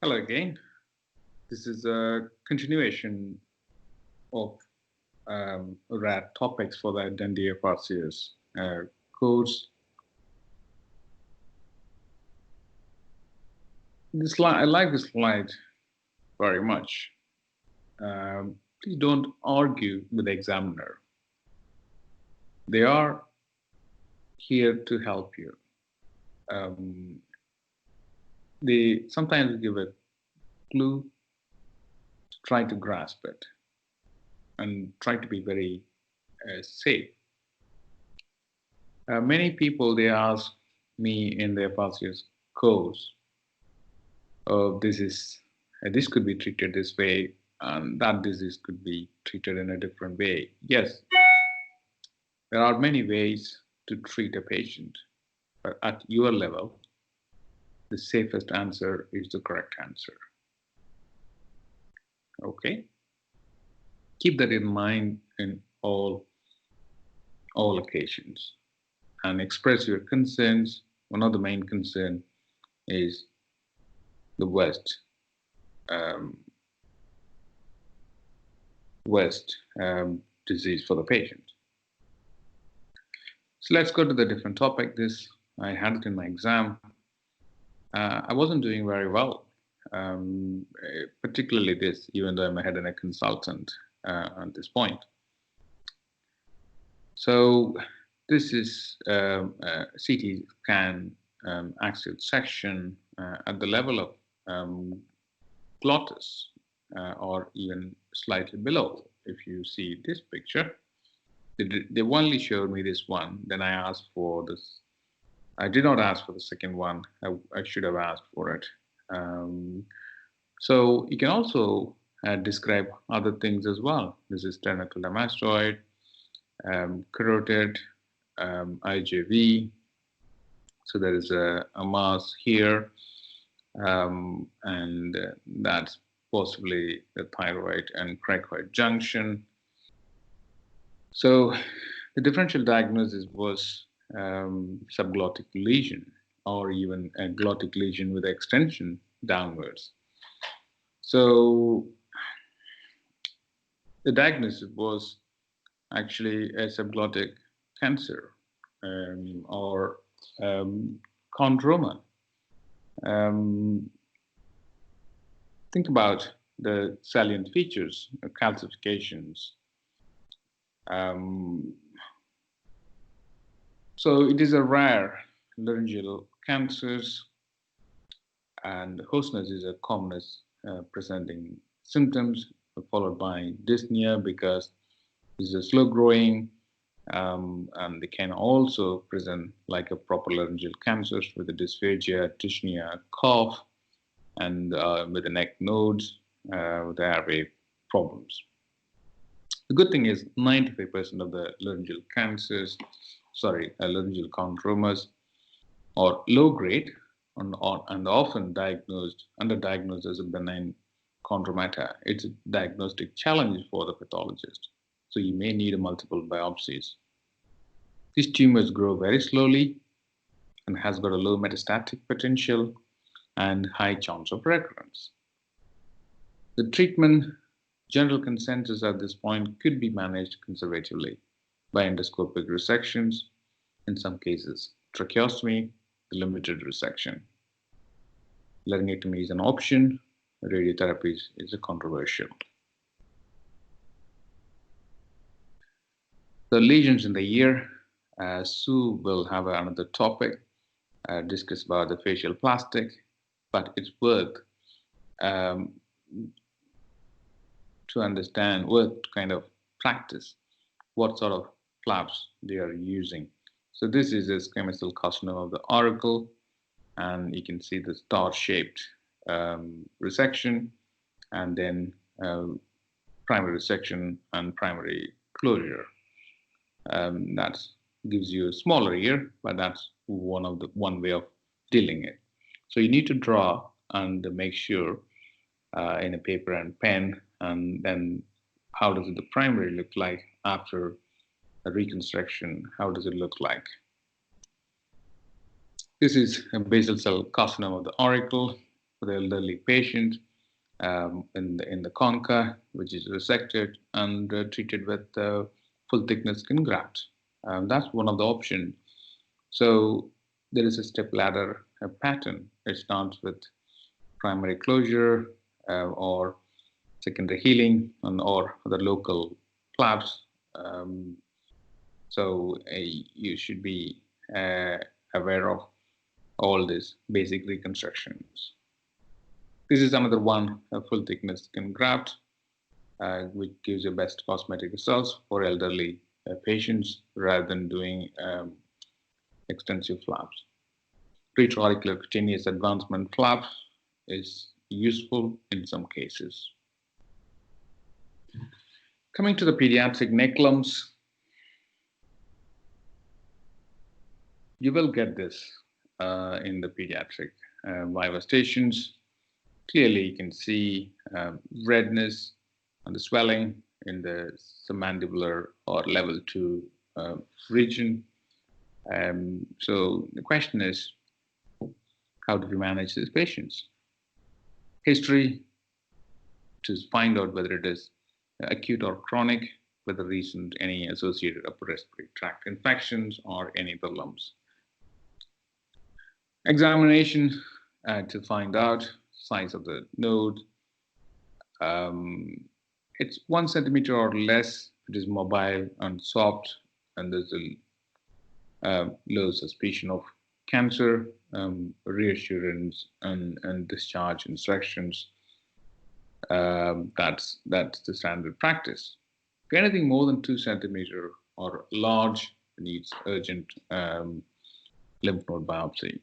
Hello again. This is a continuation of rare topics for the Dundee FRCS course. This slide, I like this slide very much. Please don't argue with the examiner. They are here to help you. They sometimes give a clue, try to grasp it, and try to be very safe. Many people, they ask me in the FRCS course, this could be treated this way, and that disease could be treated in a different way. Yes, there are many ways to treat a patient, but at your level, the safest answer is the correct answer. Okay? Keep that in mind in all occasions and express your concerns. One of the main concerns is the West disease for the patient. So let's go to the different topic. This, I had it in my exam. I wasn't doing very well, particularly this, even though I'm a head and neck consultant at this point. So this is a CT scan axial section at the level of glottis, or even slightly below. If you see this picture, they only showed me this one. Then I asked for this. I did not ask for the second one. I should have asked for it. So you can also describe other things as well. This is sternocleidomastoid, carotid, IJV. So there is a mass here, and that's possibly the thyroid and cricoid junction. So the differential diagnosis was subglottic lesion, or even a glottic lesion with extension downwards. So the diagnosis was actually a subglottic cancer, or chondroma. Think about the salient features, calcifications. So it is a rare laryngeal cancers, and hoarseness is a commonest presenting symptoms, followed by dyspnea because this is slow growing, and they can also present like a proper laryngeal cancers with a dysphagia, dyspnea, cough, and with the neck nodes, with the airway problems. The good thing is 95% of the laryngeal cancers, laryngeal chondromas, are low grade and often underdiagnosed as a benign chondromata. It's a diagnostic challenge for the pathologist. So you may need multiple biopsies. These tumors grow very slowly and has got a low metastatic potential and high chance of recurrence. The treatment, general consensus at this point, could be managed conservatively by endoscopic resections, in some cases tracheostomy, limited resection. Laryngectomy is an option. Radiotherapy is a controversial. The lesions in the ear, Sue will have another topic, discuss about the facial plastic, but it's worth to understand, worth to kind of practice what sort of flaps they are using. So this is a squamous cell carcinoma of the auricle, and you can see the star-shaped resection, and then primary resection and primary closure. That gives you a smaller ear, but that's one way of dealing it. So you need to draw and make sure in a paper and pen, and then how does the primary look like after a reconstruction? How does it look like? This is a basal cell carcinoma of the auricle for the elderly patient in the concha, which is resected and treated with full thickness skin graft. That's one of the options. So there is a step ladder pattern. It starts with primary closure or secondary healing or the local flaps. So you should be aware of all these basic reconstructions. This is another one, a full thickness skin graft, which gives you best cosmetic results for elderly patients rather than doing extensive flaps. Preauricular cutaneous advancement flap is useful in some cases. Coming to the pediatric neck lumps, you will get this in the pediatric VIVA stations. Clearly, you can see redness and the swelling in the submandibular or level 2 region. So the question is, how do we manage these patients? History to find out whether it is acute or chronic, whether recent any associated upper respiratory tract infections or any other lumps. Examination to find out size of the node. It's 1 centimeter or less. It is mobile and soft, and there's a low suspicion of cancer, reassurance, and discharge instructions. That's the standard practice. If anything more than 2 centimeter or large, needs urgent lymph node biopsy.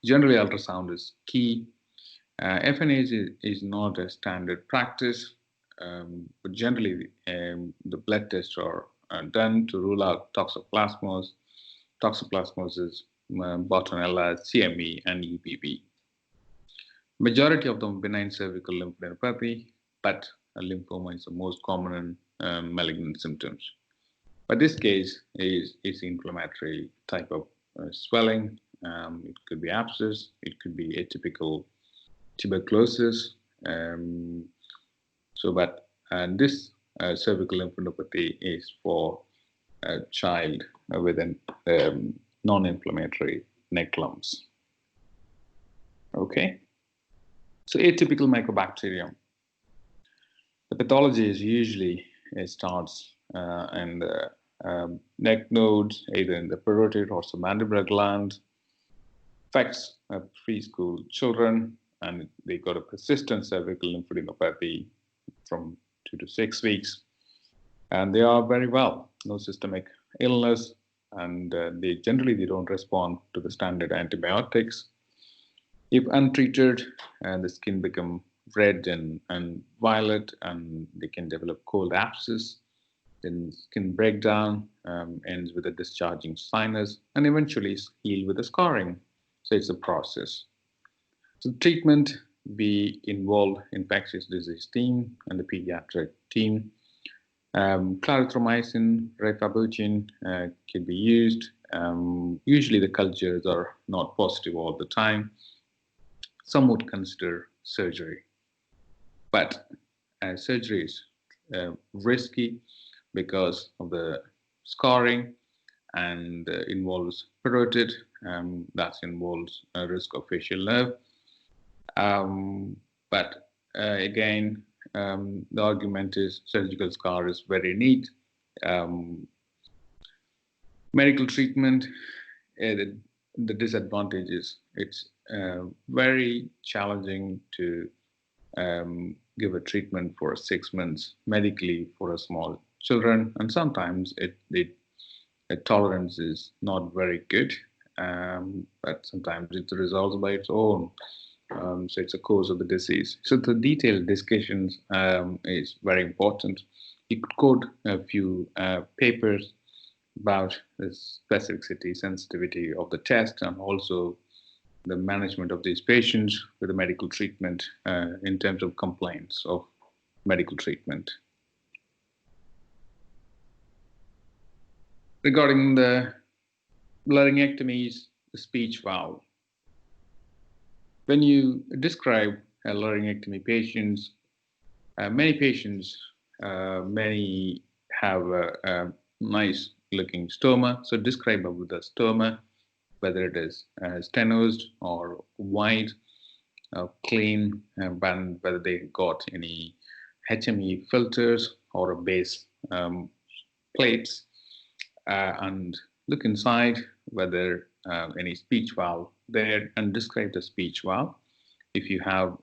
Generally, ultrasound is key. FNA is not a standard practice, but generally the blood tests are done to rule out toxoplasmosis, Bartonella, CME, and EBV. Majority of them benign cervical lymphadenopathy, but lymphoma is the most common malignant symptoms. But this case is inflammatory type of swelling. It could be abscess, it could be atypical tuberculosis. This cervical lymphadenopathy is for a child with non-inflammatory neck lumps. Okay, so atypical mycobacterium. The pathology is usually starts in the neck nodes, either in the parotid or submandibular gland. Affects preschool children, and they got a persistent cervical lymphadenopathy from 2 to 6 weeks, and they are very well, no systemic illness, and they don't respond to the standard antibiotics. If untreated, the skin become red and violet, and they can develop cold abscess. Then skin breakdown ends with a discharging sinus, and eventually heal with a scarring. So it's a process. So treatment, we involve infectious disease team and the pediatric team. Clarithromycin, rifabutin can be used. Usually the cultures are not positive all the time. Some would consider surgery, but surgery is risky because of the scarring, and involves parotid, that involves a risk of facial nerve. But again, the argument is surgical scar is very neat. Medical treatment, the disadvantage is it's very challenging to give a treatment for 6 months medically for a small children, and sometimes the tolerance is not very good, but sometimes it resolves by its own. So it's a cause of the disease. So the detailed discussions is very important. You could quote a few papers about the specificity, sensitivity of the test, and also the management of these patients with the medical treatment in terms of complaints of medical treatment. Regarding the laryngectomies, the speech valve. When you describe laryngectomy patients, many patients, many have a nice looking stoma. So describe about the stoma, whether it is stenosed or wide, clean, and whether they got any HME filters or a base plates, and look inside whether any speech valve there, and describe the speech valve. If you have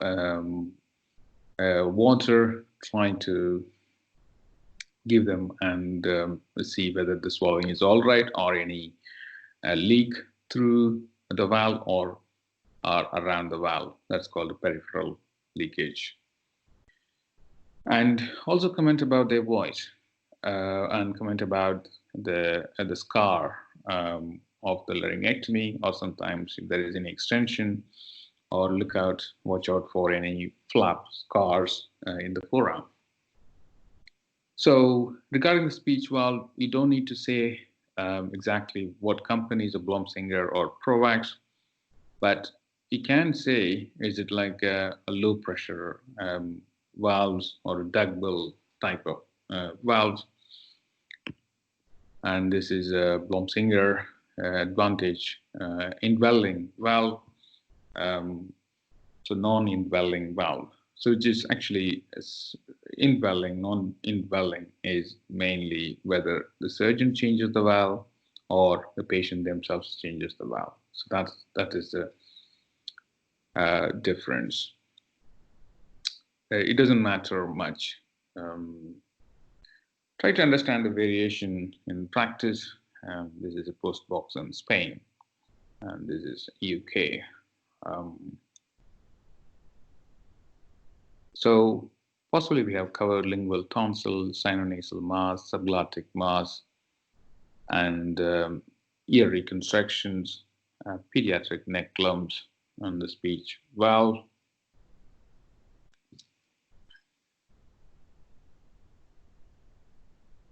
water, trying to give them and see whether the swallowing is all right, or any leak through the valve or around the valve. That's called a peripheral leakage. And also comment about their voice, and comment about the scar of the laryngectomy, or sometimes if there is any extension, or watch out for any flap scars in the forearm. So regarding the speech valve, you don't need to say exactly what company is a Blomsinger or Provax, but you can say, is it like a low pressure valves or a duckbill type of valves? And this is a Blomsinger Advantage indwelling valve, so non-indwelling valve. So it is actually indwelling, non-indwelling is mainly whether the surgeon changes the valve or the patient themselves changes the valve. So that is the difference. It doesn't matter much. Try to understand the variation in practice. This is a post box in Spain, and this is UK. So possibly we have covered lingual tonsil, sinonasal mass, subglottic mass, and ear reconstructions, pediatric neck lumps, and the speech valve,